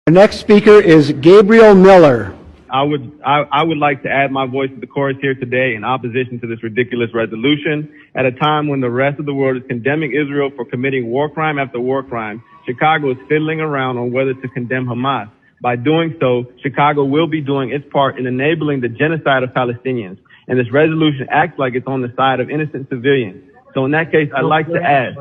Our next speaker is Gabriel Miller. I would like to add my voice to the chorus here today in opposition to this ridiculous resolution. At a time when the rest of the world is condemning Israel for committing war crime after war crime, Chicago is fiddling around on whether to condemn Hamas. By doing so, Chicago will be doing its part in enabling the genocide of Palestinians. And this resolution acts like it's on the side of innocent civilians. So in that case, I'd like to ask,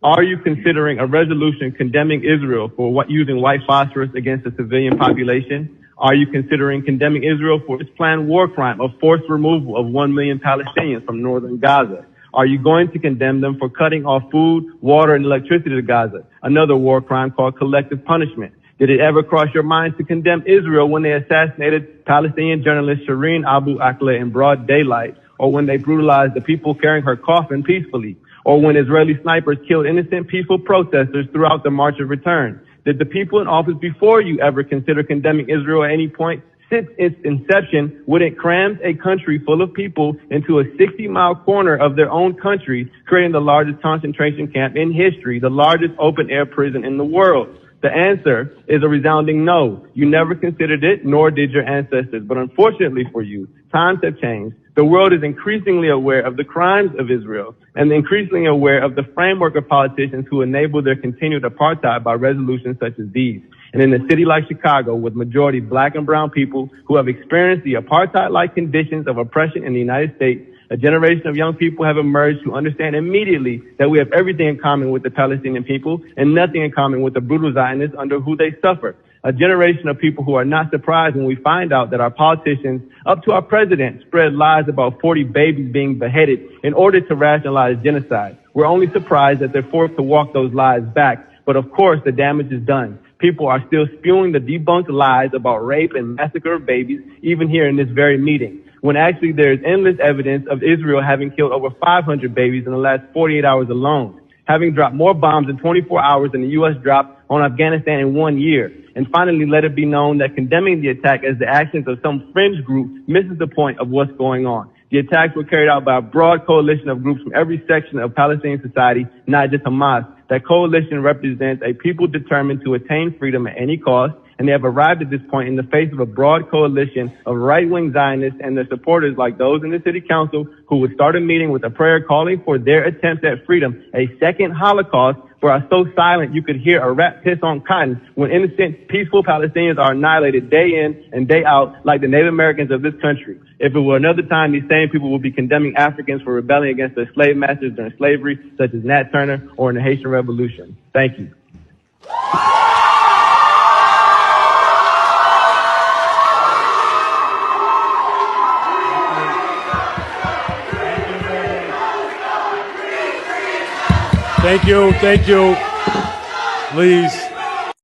are you considering a resolution condemning Israel for using white phosphorus against the civilian population? Are you considering condemning Israel for its planned war crime of forced removal of 1 million Palestinians from northern Gaza? Are you going to condemn them for cutting off food, water, and electricity to Gaza, another war crime called collective punishment? Did it ever cross your mind to condemn Israel when they assassinated Palestinian journalist Shireen Abu Akleh in broad daylight, or when they brutalized the people carrying her coffin peacefully, or when Israeli snipers killed innocent peaceful protesters throughout the March of Return? Did the people in office before you ever consider condemning Israel at any point? Since its inception, when it crammed a country full of people into a 60-mile corner of their own country, creating the largest concentration camp in history, the largest open-air prison in the world? The answer is a resounding no. You never considered it, nor did your ancestors. But unfortunately for you, times have changed. The world is increasingly aware of the crimes of Israel and increasingly aware of the framework of politicians who enable their continued apartheid by resolutions such as these. And in a city like Chicago, with majority black and brown people who have experienced the apartheid-like conditions of oppression in the United States, a generation of young people have emerged who understand immediately that we have everything in common with the Palestinian people and nothing in common with the brutal Zionists under who they suffer. A generation of people who are not surprised when we find out that our politicians, up to our president, spread lies about 40 babies being beheaded in order to rationalize genocide. We're only surprised that they're forced to walk those lies back. But of course, the damage is done. People are still spewing the debunked lies about rape and massacre of babies, even here in this very meeting, when actually there is endless evidence of Israel having killed over 500 babies in the last 48 hours alone, having dropped more bombs in 24 hours than the U.S. dropped on Afghanistan in 1 year. And finally, let it be known that condemning the attack as the actions of some fringe group misses the point of what's going on. The attacks were carried out by a broad coalition of groups from every section of Palestinian society, not just Hamas. That coalition represents a people determined to attain freedom at any cost, and they have arrived at this point in the face of a broad coalition of right-wing Zionists and their supporters like those in the city council who would start a meeting with a prayer calling for their attempts at freedom, a second Holocaust, where are so silent you could hear a rat piss on cotton when innocent, peaceful Palestinians are annihilated day in and day out like the Native Americans of this country. If it were another time, these same people would be condemning Africans for rebelling against their slave masters during slavery, such as Nat Turner or in the Haitian Revolution. Thank you. Thank you. Please.